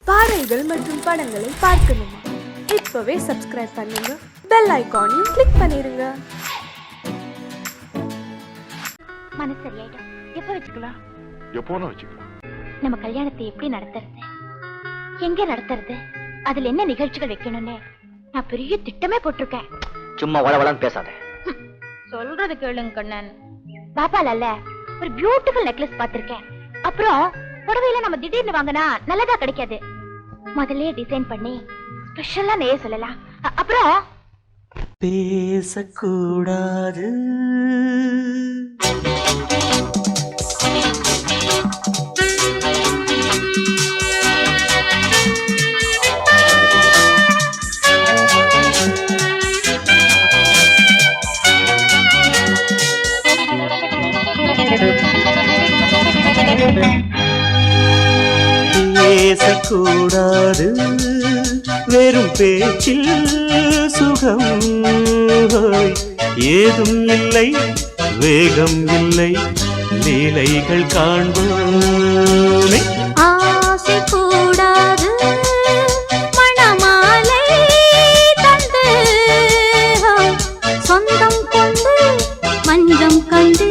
பாடல்கள் மற்றும் படங்களை பார்க்கணுமா? இப்பவே சப்ஸ்கிரைப் பண்ணுங்க, பெல் ஐகானையும் கிளிக் பண்ணிருங்க. மனசு சரியாயிடும். எப்ப வச்சுக்கலாம்? எப்போனா வச்சுக்கலாம். நம்ம கல்யாணத்தை எப்படி நடத்துறது, எங்க நடத்துறது, அதுல என்ன நிகழ்ச்சிகள் வைக்கணும்னு நான் பெரிய திட்டமே போட்டிருக்கேன். சும்மா வளவளன்னு பேசாத. சொல்றது கேளுங்க கண்ணன். பாப்பால ஒரு பியூட்டிஃபுல் நெக்லஸ் பாத்திருக்கேன். அப்புறம் புடவையில நம்ம திடீர்னு வாங்கினா நல்லதா கிடைக்காது. முதல்ல டிசைன் பண்ணி ஸ்பெஷலா நெய்ய சொல்லலாம். அப்புறம் பேசக்கூடாது, பேசக்கூடாது, வெறும் பேச்சில் சுகம் ஏதும் இல்லை, வேகம் இல்லை, லீலைகள் காண்போமே. ஆசை கூடாது, மணமாலை தந்து சொந்தம் கொண்டு மஞ்சம் கண்டு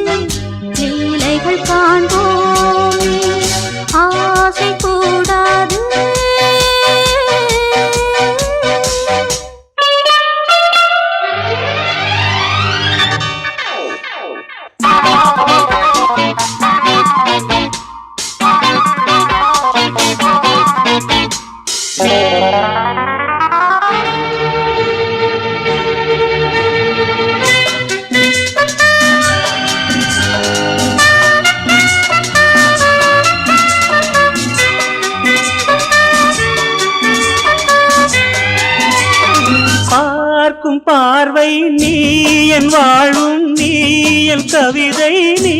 லீலைகள் காண்போமே. ஆசை கூடாது. பார்க்கும் பார்வை நீ, என் வாழும் நீ, என் கவிதை நீ,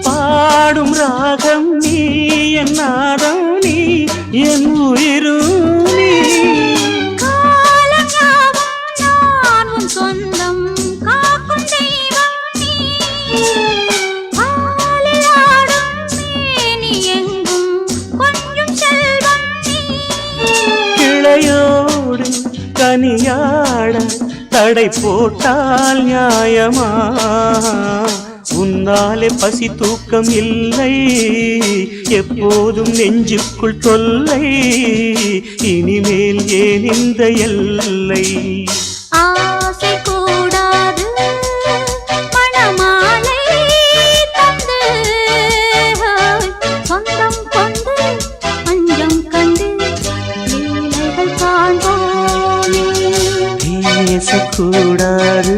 பாடும் ராகம் நீ, என் நாதம் நீ, என் உயிரும் நீ. சொந்தம் காக்கும் தெய்வம் நீ, நீ எங்கும் கொஞ்சம் செல்வம் நீ. கிளையோடு கனியாட தடை போட்டால் நியாயமா? உன்னாலே பசி தூக்கம் இல்லை, எப்போதும் நெஞ்சுக்குள் தொல்லை, இனிமேல் ஏன் இந்த எல்லை? ஆசை கூடாது, மணமாலை தந்து சொந்தம் கொண்டு மஞ்சம் கண்டு லீலைகள் காண்போமே. பேசக்கூடாது,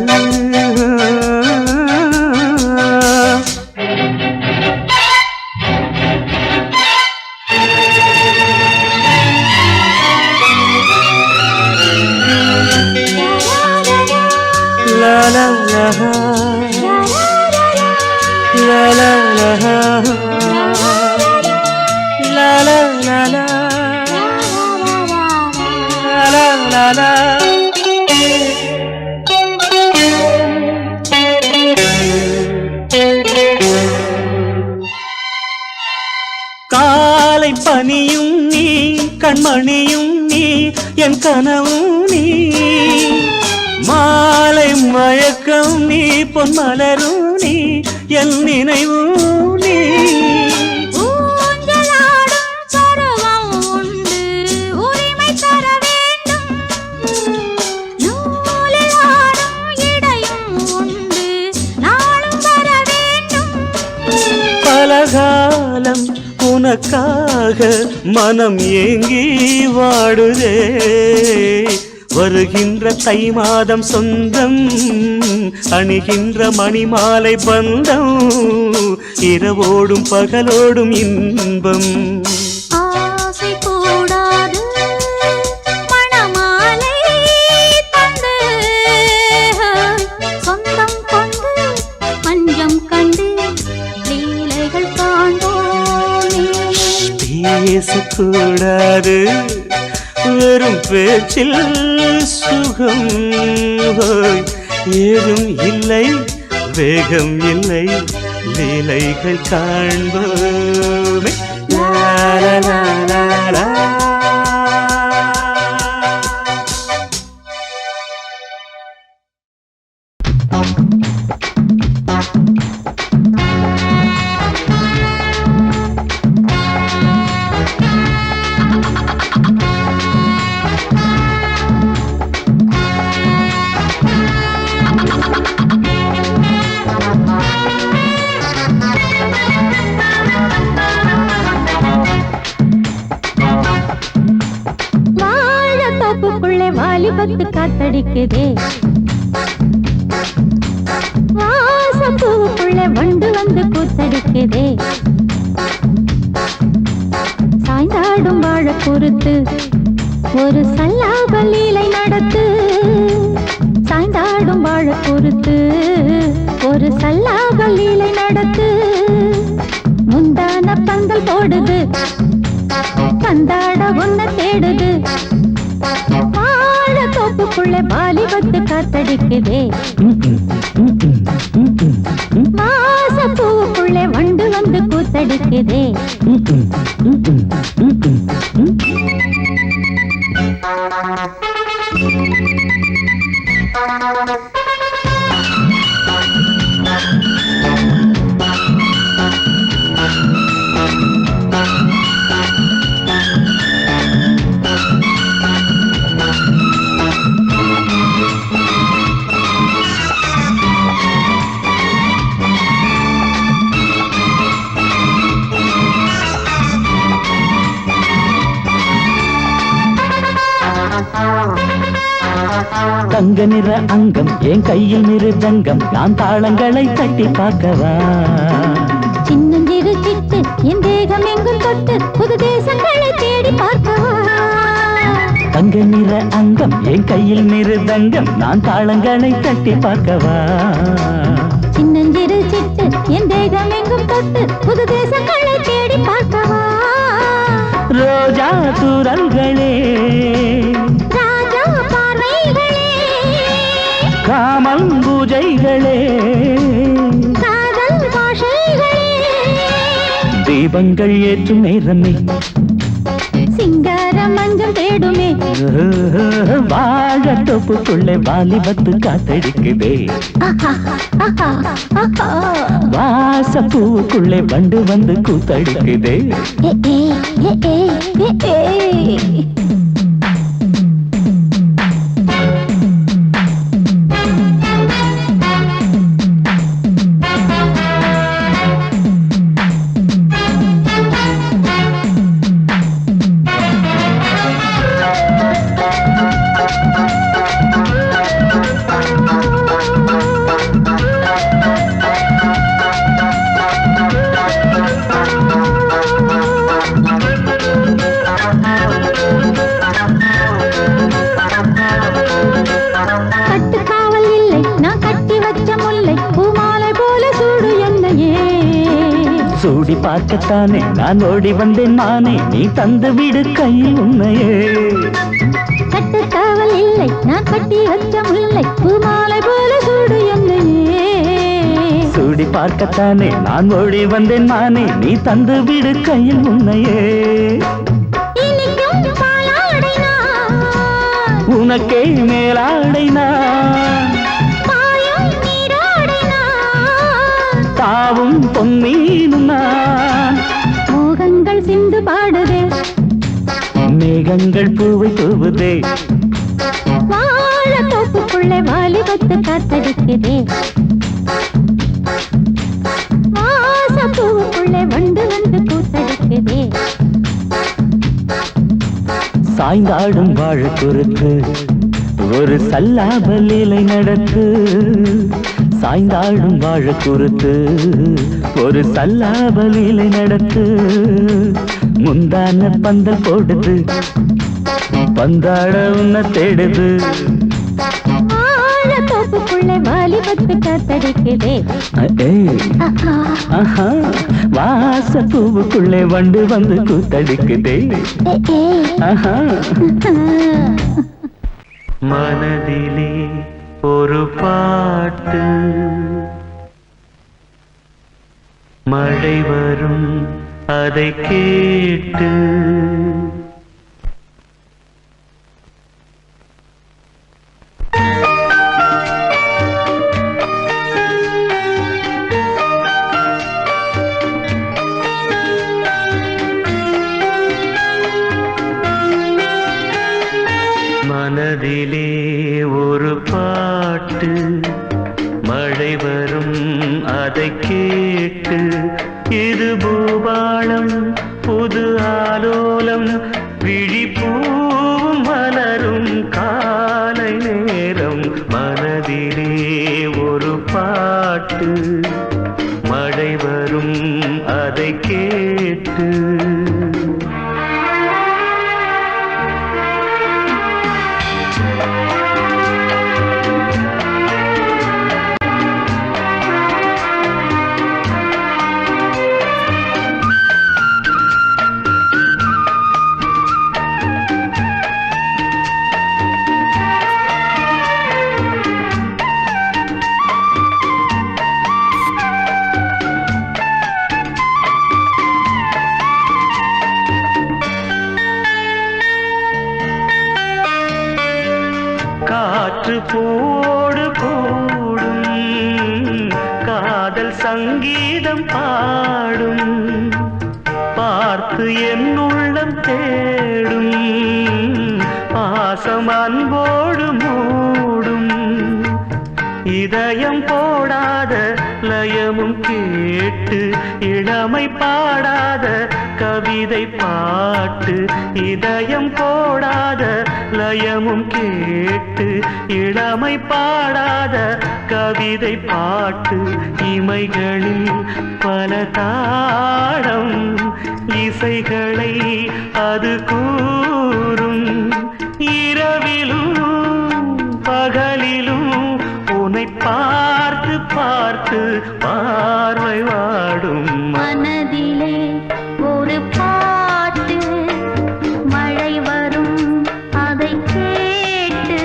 la la la la la la la la la la la la. காலை பனியும் நீ, கண்மணியும் நீ, என் கனவும் நீ, மாலை மயக்கம் நீ, பொன்மலரும் நீ, என் நினைவும் நீ. பலகாலம் உனக்காக மனம் ஏங்கி வாடுதே, வருகின்ற தை மாதம் சொந்தம், அணிகின்ற மணிமாலை பந்தம், இரவோடும் பகலோடும் இன்பம். ஆசை கூடாது, மணமாலை தந்து சொந்தம் கொண்டு மஞ்சம் கண்டு லீலைகள் காண்போமே. பேசக்கூடாது, வெறும் பேச்சில் சுகம் ஏதும் இல்லை, வேகம் இல்லை, லீலைகள் காண்போமே. லா லா லா. வாழத்தோப்புக்குள்ளே வாலிபத்து காத்தடிக்குதே, வாசப்பூவுக்குள்ளே வண்டு வந்து கூத்தடிக்குதே, சாய்ந்தாடும் வாழ பொறுத்து ஒரு சல்லாப லீலை நடத்து, சாய்ந்தாடும் வாழ பொறுத்து ஒரு சல்லாப லீலை நடத்து, முந்தான பந்தல் போடுது பந்தாட ஒன்ன தேடுது, வாழத்தோப்புக்குள்ளே வாலிபத்து காத்தடிக்குதே, வாசப்பூவுக்குள்ளே வண்டு வந்து கூத்தடிக்குதே. தங்க நிற அங்கம் என் கையில் மிருதங்கம், நான் தாளங்களை தட்டி பார்க்கவா, சின்னஞ்சிறு சிட்டு என் தேகம் எங்கும் தொட்டு புது தேசங்களை தேடி பார்க்கவா, தங்க நிற அங்கம் என் கையில் மிருதங்கம், நான் தாளங்களை தட்டி பார்க்கவா, சின்னஞ்சிறு சிட்டு என் தேகம் எங்கும் தொட்டு புது தேசங்களை தேடி பார்க்கவா, ரோஜா தூரல்களே ராஜா பார்வைகளே காமல் பூஜைகளே காதல் பாஷைகளே, தீபங்கள் ஏற்றும் நேரமே சிங்கார மஞ்சள் தேடுமே, வாழத்தோப்புக்குள்ளே வாலிபத்து காத்தடிக்குதே, வாசப்பூவுக்குள்ளே வண்டு வந்து கூத்தடிக்குதே. கட்டுக்காவல் இல்லை நான் கட்டி வச்ச முல்லை பூமாலை போல சூடு என்னையே, சூடி பார்க்கத்தானே நான் ஓடி வந்தேன் மானே, நீ தந்து விடு கையில் உன்னையே, கட்டுக்காவல் இல்லை நான் கட்டி வச்ச முல்லை பூமாலை போல சூடு என்னையே, சூடி பார்க்கத்தானே நான் ஓடி வந்தேன் மானே, நீ தந்து விடு கையில் உன்னையே, இனிக்கும் பாலாடை நான் உனக்கே மேலாடை நான், பாயும் நீராடை நான், தாவும் பொன்னீனும் நான், மோகங்கள் சிந்து பாடுதே, மேகங்கள் பூவை தூவுதே, வாழத்தோப்புக்குள்ளே வாலிபத்து காத்தடிக்குதே, வாசப்பூவுக்குள்ளே வண்டு வந்து கூத்தடிக்குதே, சாய்ந்தாடும் வாழ குறுக்கு ஒரு சல்லாப லீலை நடத்து, சாய்ந்தாடும் வாழ குறுத்து ஒரு சல்லாப லீலை நடத்து, முந்தான பந்தல் போடுது பந்தாட உன்ன தேடுது, வாழத்தோப்புக்குள்ளே வாலிபத்து காத்தடிக்குதே, ஆஹா வாசப்பூவுக்குள்ளே வண்டு வந்து கூத்தடிக்குதே, ஆஹா. மனதிலே ஒரு பாட்டு மழை வரும் அதை கேட்டு மனதிலே ஒரு பாட்டு மழை வரும் அதை கேட்டு இது பூபாளம் புது ஆலோலம் விழிப்பூவும் மலரும் காலை நேரம் மனதிலே ஒரு பாட்டு மழை வரும் அதை கேட்டு காற்று போடு கூடும் காதல் சங்கீதம் பாடும் பார்த்து என் உள்ளம் தேடும் பாசம் அன்போடு மூடும் இதயம் போடாத லயமும் கேட்டு இளமை பாடாத கவிதை பாட்டு இதயம் போடாத லயமும் கேட்டு இளமை பாடாத கவிதை பாட்டு இமைகளில் பல தாளம் இசைகளை அது கூறும் இரவிலும் பகலிலும் உன்னை பார்த்து பார்த்து பார்வை வாடும் மனதிலே ஒரு பாட்டு மழை வரும் அதை கேட்டு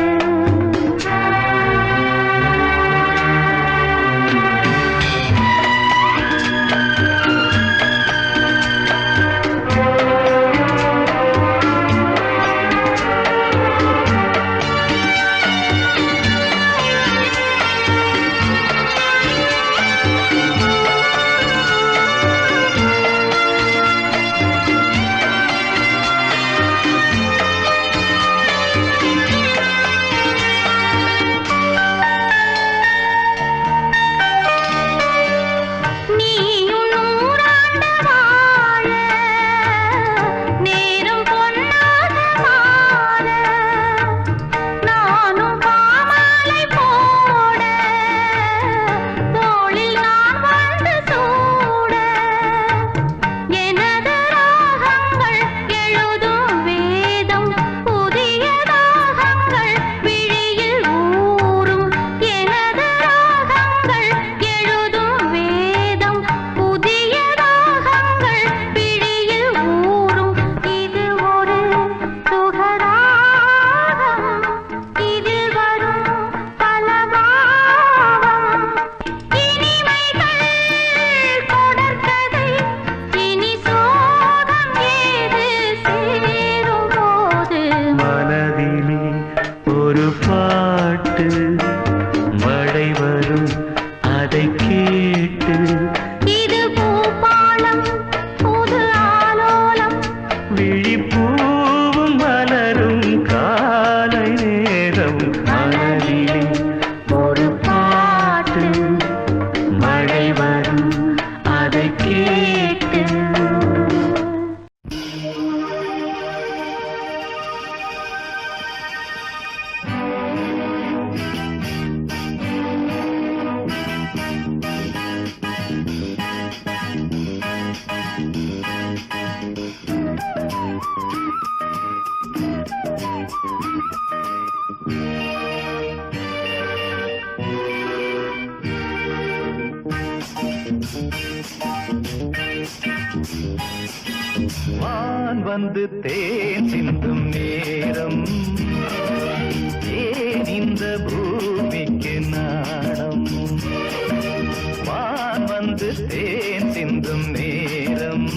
ஒரு பாட்டு மழை வரும் அதை கேட்டு இது பூபாளம் புது ஆலோலம் விழிப்பூவும் மலரும் காலை நேரம் மனதிலே ஒரு பாட்டு மழை வரும் அதை கேட்டு வான் வந்து தேன் சிந்தும் நேரம் ஏன் இந்த பூமிக்கு நாணம் வான் வந்து தேன் சிந்தும் நேரம்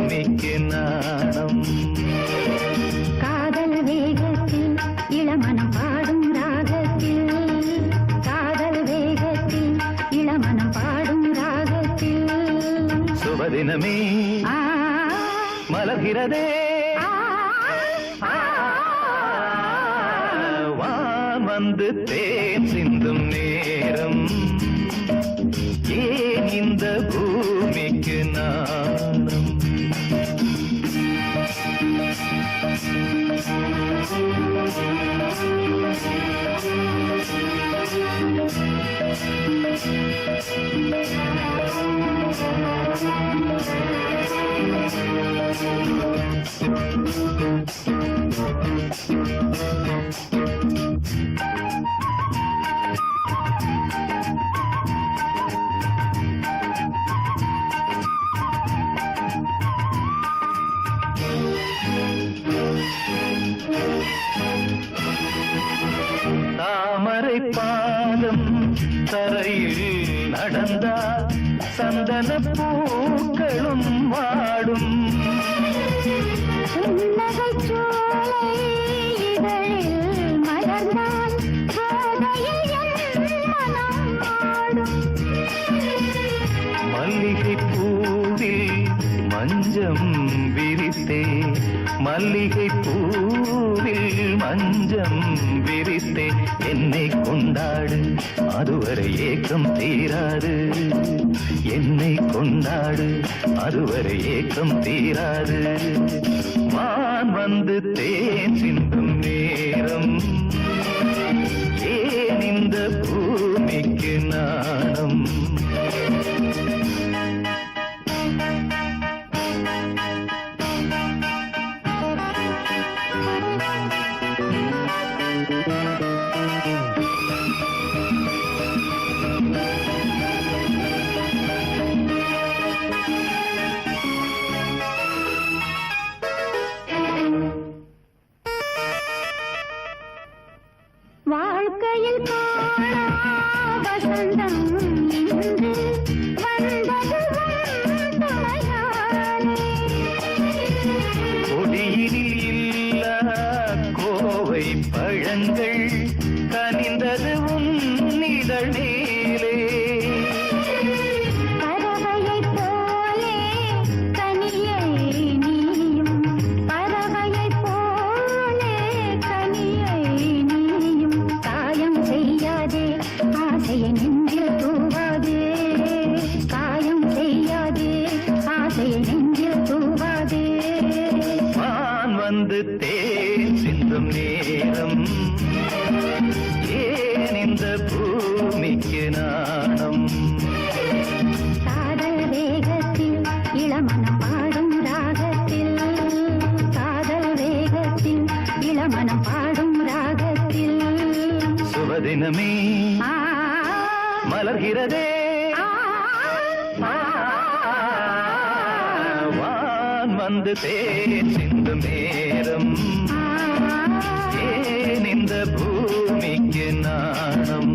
பூமிக்கு நாணம். காதல் வேகத்தில் இளமனம் பாடும் ராகத்தில், காதல் வேகத்தில் இளமனம் பாடும் ராகத்தில், சுபதினமே மலர்கிறதே வான் வந்து தேன் சிந்தும் நேரம், ஏன் இந்த பூமிக்கு நாணம். தாமரை பாதம் தரையில் நடந்தால் சந்தன பூக்களும் வாடும். புன்னகைச் சோலை இதழில் மலர்ந்தால் கோதையில் என் மனம் ஆடும். மல்லிகை பூவில் மஞ்சம் விரித்தே, மல்லிகை பூவில் மஞ்சம் விரித்தே, என்னை கொண்டாடு அதுவரை ஏக்கம் தீராது, என்னை கொண்டாடு அதுவரை ஏக்கம் தீராது. வான் வந்து தேன் சிந்தும் நேரம், ஏன் இந்த பூமிக்கு நாணம். வாழ்க்கையில் காணா வசந்தம் இன்று வந்தது உன் துணையாலே. கொடியினில் இல்ல கோவை பழங்கள் கனிந்தது உன்னிதழ் மேலே. பறவையைப் போலே கனியை நீயும், பறவையைப் போலே கனியை நீயும், காயம் செய்யாதே ஆசையை நெஞ்சில் தூவாதே, காயம் செய்யாதே ஆசையை நெஞ்சில் தூவாதே. வான் வந்து தேன் சிந்தும் நேரம், ஏன் இந்த பூமிக்கு நாணம். காதல் வேகத்தில் இளமனம் பாடும் ராகத்தில், காதல் வேகத்தில் இளமனம் பாடும் ராகத்தில், சுபதினமே மலர்கிறதே வான் வந்து தேன் சிந்தும் நேரம், ஏன் இந்த பூமிக்கு நாணம்.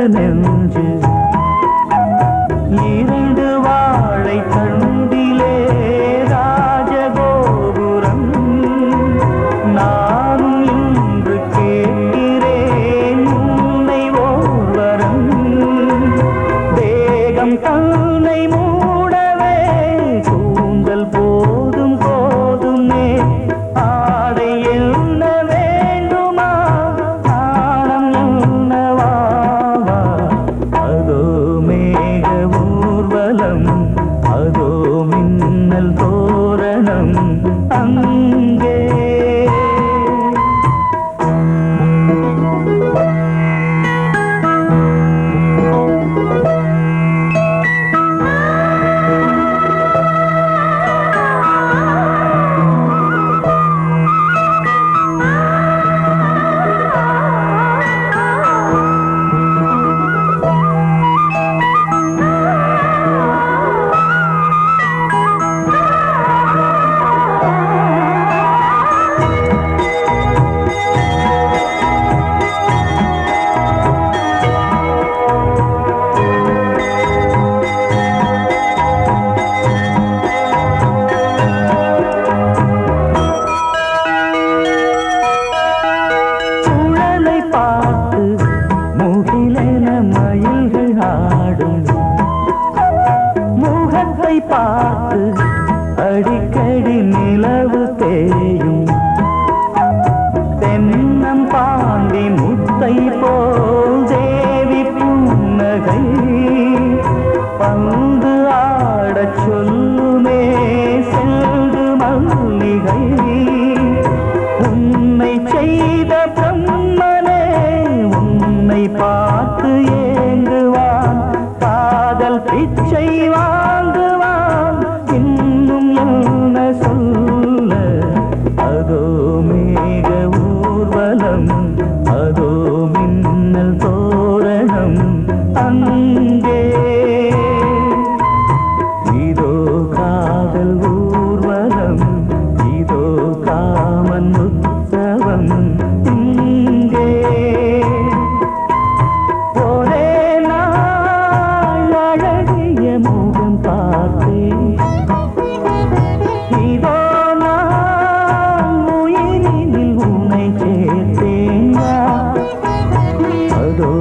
நெஞ்சு இரண்டு வாழை தண்டிலே ராஜகோபுரம் நானும் இன்று கேட்கிறேன் உன்னை ஓர்வரம் தேகம் தன்னை மூடவே கூந்தல் போதும் போதுமே ஆடை என்ன வேண்டுமா நாணம் என்னவா அதோ மேக ஊர்வலம் அதோ மின்னல் தோரணம் அங்கே சுழலை பார்த்து முகிலென மயில்கள் ஆடும் முகத்தை பார்த்து அடிக்கடி நிலவு தேயும் தென்னம் பாண்டி முத்தை போல் தேவி புன்னகை பந்து ஆடச் சொல்லுமே செல்கு மல்லிகை உன்னை செய்த பிரம்மனே உன்னை பார்த்து ஏங்குவான் காதல் பிச்சை வாங்குவான் இன்னும் என்ன சொல்ல அதோ மேக ஊர்வலம் அதோ மின்னல் தோரணம் அங்கே இதோ காதல் ஊர்வலம் இதோ காமன் உற்சவம் இங்கே ஒரே நாள் அழகிய முகம் பார்த்தேன் இதோ நான் உயிரினில் உன்னை சேர்த்தேன் அதோ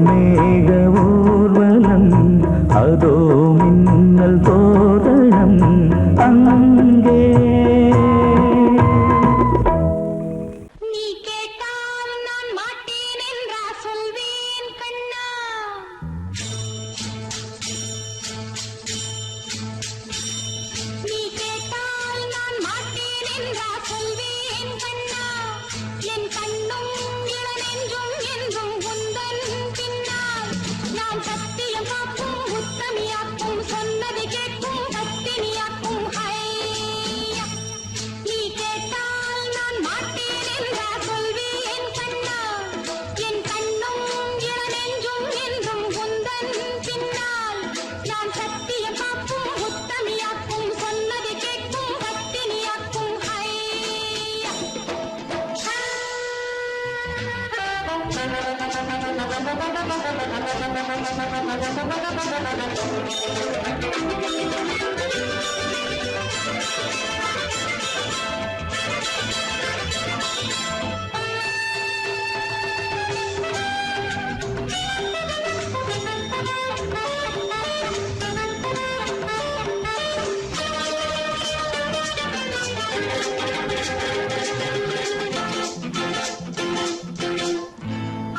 மேக ஊர்வலம் அதோ மின்னல் தோரணம் அங்கே நீ கேட்டால் நான் மாட்டேன் என்றா சொல்வேன் கண்ணா நீ கேட்டால் நான் மாட்டேன் என்றா சொல்வேன் கண்ணா என் கண்ணும் இளநெஞ்சும் என்றும் உந்தன் பின்னால் நான் சத்தியம் காக்கும் உத்தமியாக்கும் சொன்னதை கேட்கும் பத்தினியாக்கும் ஹையா நீ கேட்டால் நான் மாட்டேன் என்றா சொல்வேன் கண்ணா என் கண்ணும் இளநெஞ்சும் என்றும் உந்தன் பின்னால் நான் சத்தியம் காக்கும் உத்தமியாக்கும் சொன்னதை கேட்கும் பத்தினியாக்கும் ஹையா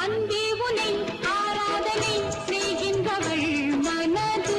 அன்பே உனை ஆராதனை செய்கின்றவள் மனது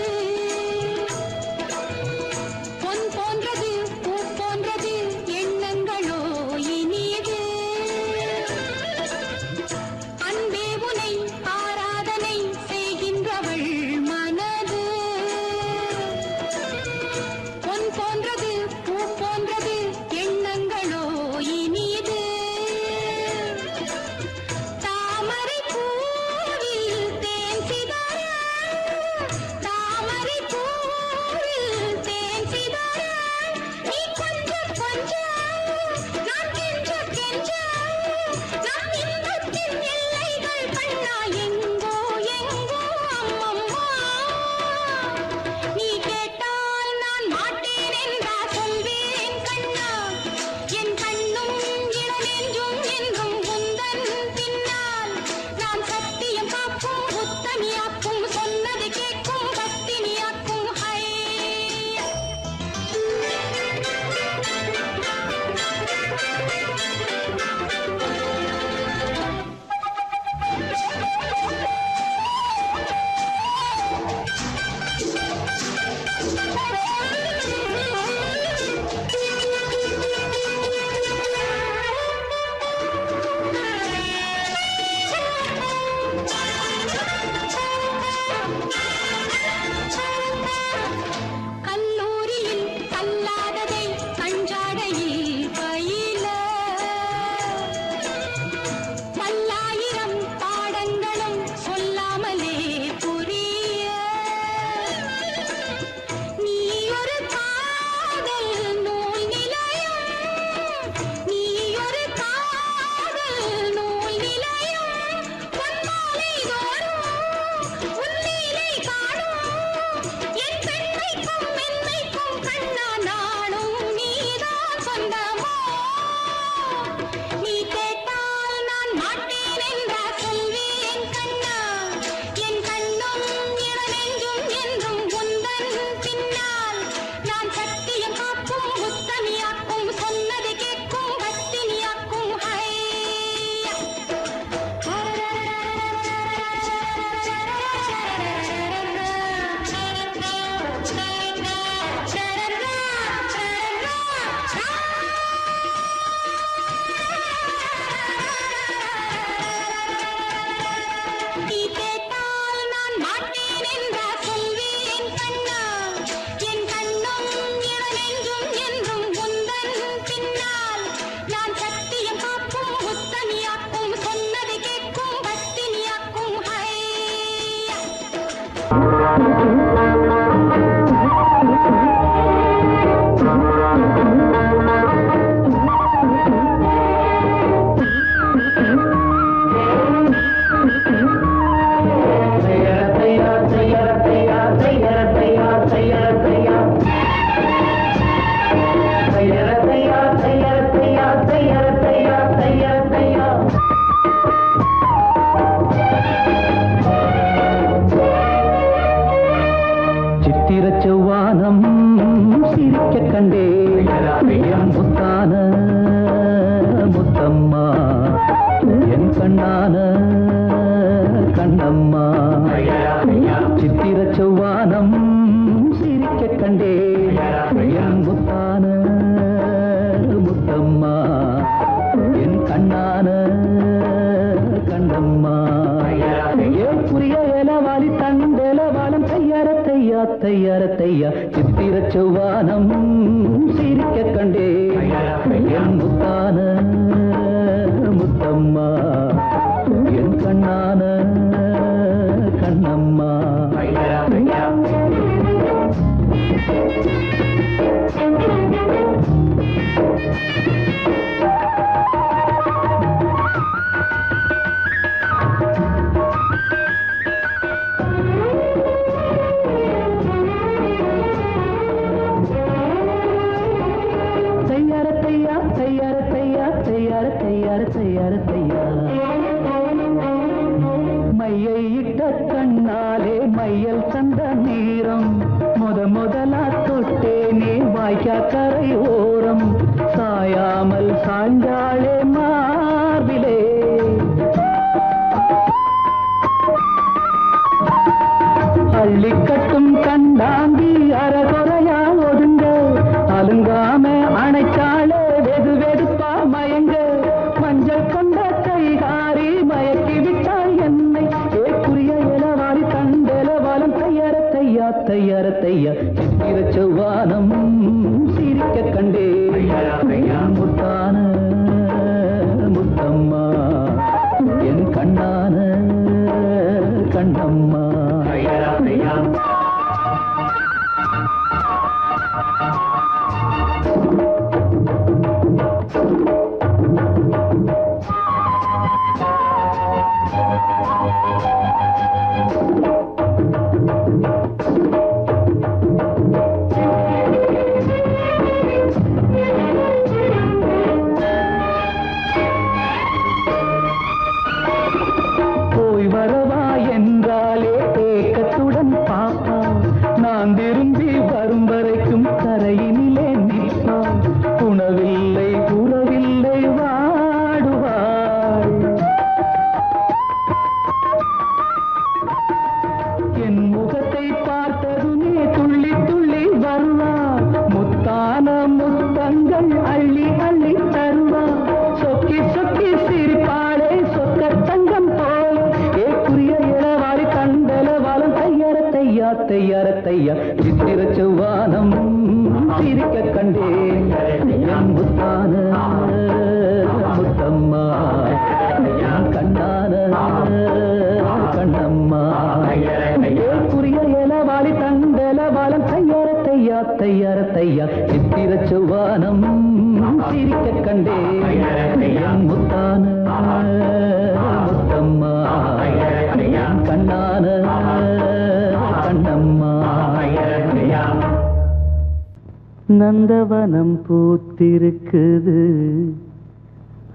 நந்தவனம் பூத்திருக்குது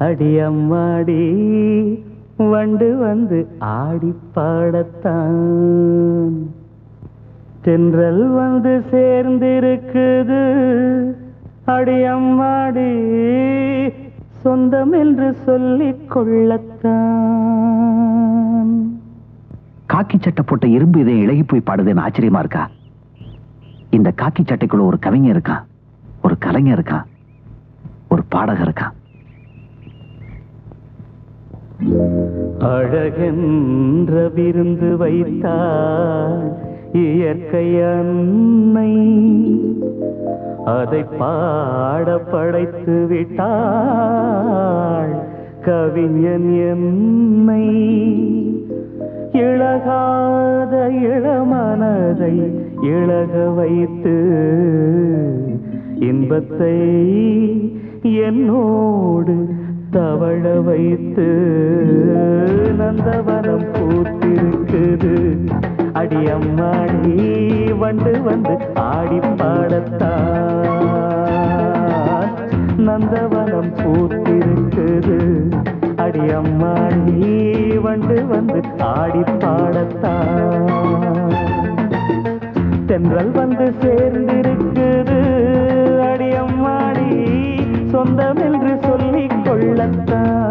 அடியம்மாடி வண்டு வந்து ஆடி பாடத்தான் தென்றல் வந்து சேர்ந்திருக்குது அடியம்மாடி சொந்தம் என்று சொல்லிக் கொள்ளத்தான். காக்கி சட்டை போட்ட இரும்பு இதை இழகி போய் பாடுதுன்னு ஆச்சரியமா இருக்கா? இந்த காக்கி சட்டைக்குள்ள ஒரு கவிஞர் இருக்கான், ஒரு கலைஞர் இருக்கான், ஒரு பாடகர் இருக்கான். அழகென்ற விருந்து வைத்தாள் இயற்கை அன்னை, அதை பாட படைத்து விட்டாள் கவிஞன் என்னை. இழகாத இளமனதை இழக வைத்து இன்பத்தை என்னோடு தவழ வைத்து நந்தவனம் பூத்திருக்குது அடியம்மாடி வண்டு வந்து ஆடி பாடத்தான் நந்தவனம் பூத்திருக்குது அடியம்மாடி வண்டு வந்து ஆடி பாடத்தான் தென்றல் வந்து சேர்ந்திருக்குது அடியம்மாடி சொந்தம் என்று சொல்லிக் கொள்ளத்தான்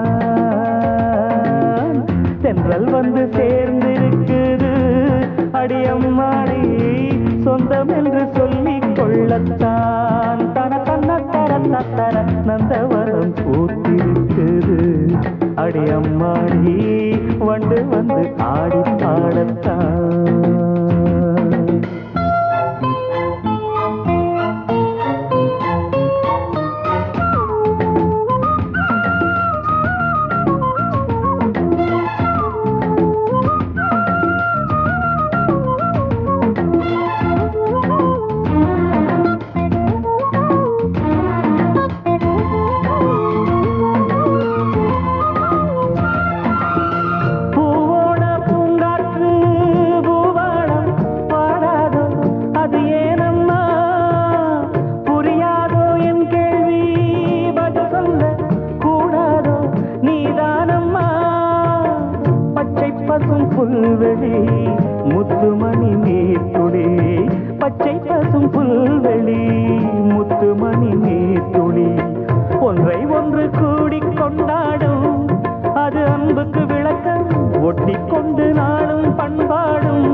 தென்றல் வந்து சேர்ந்திருக்குது அடியம்மாடி சொந்தம் என்று சொல்லிக் கொள்ளத்தான் தன தன்ன தர தர நந்தவனம் பூத்திருக்குது அடியம்மாடி வண்டு வந்து ஆடி பாடத்தான் புல்வெளி முத்துமணி நீர்த்துளி பச்சை பசும் புல்வெளி முத்துமணி நீர்த்துளி ஒன்றை ஒன்று கூடிக் கொண்டாடும் அது அன்புக்கு விளக்கம் ஒட்டிக்கொண்டு நாளும் பண்பாடும்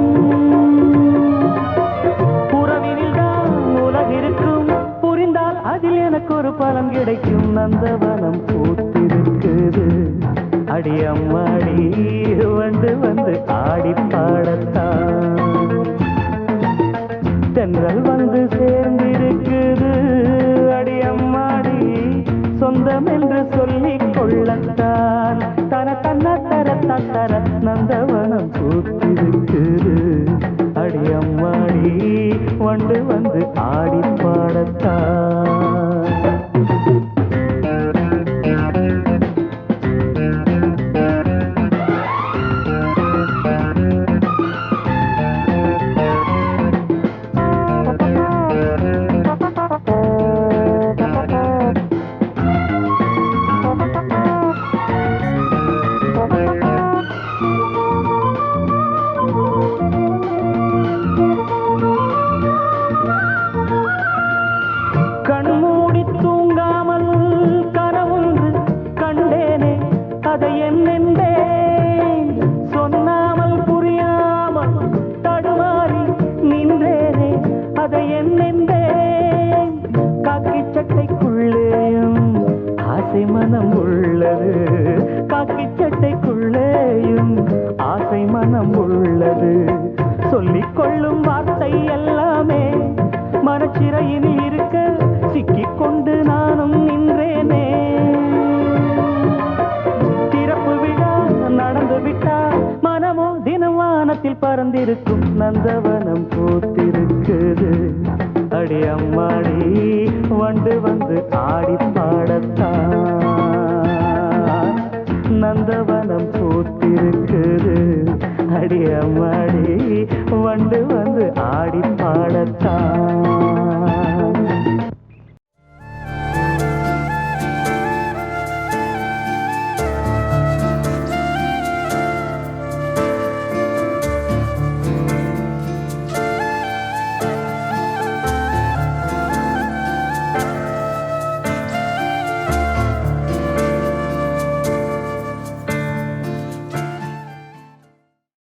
உறவினில் தான் உலகிருக்கும் புரிந்தால் அதில் எனக்கு ஒரு பலன் கிடைக்கும் நந்தவனம் பூத்திருக்குது அடியம்மாடி வண்டு வந்து ஆடி பாடத்தான் தென்றல் வந்து சேர்ந்திருக்குது அடியம்மாடி சொந்தம் என்று சொல்லிக் கொள்ளத்தான் தன தன்ன தர தர நந்தவனம் பூத்திருக்குது அடியம்மாடி வண்டு வந்து ஆடி பாடத்தான் மனம் உள்ளது காக்கி சட்டைக்குள்ளேயும் ஆசை மனம் உள்ளது சொல்லிக் கொள்ளும் வார்த்தை எல்லாமே மனச்சிறையில் இருக்க சிக்கிக் கொண்டு நானும் நின்றேனே திறப்பு விழா நடந்து விட்டா மனமோ தினம் வானத்தில் பறந்திருக்கும் நந்தவனம் பூத்திருக்குது அடியம்மாடி வண்டு வந்து ஆடி பாடத்தான் நந்தவனம் பூத்திருக்குது அடியம்மாடி வண்டு வந்து ஆடி பாடத்தான்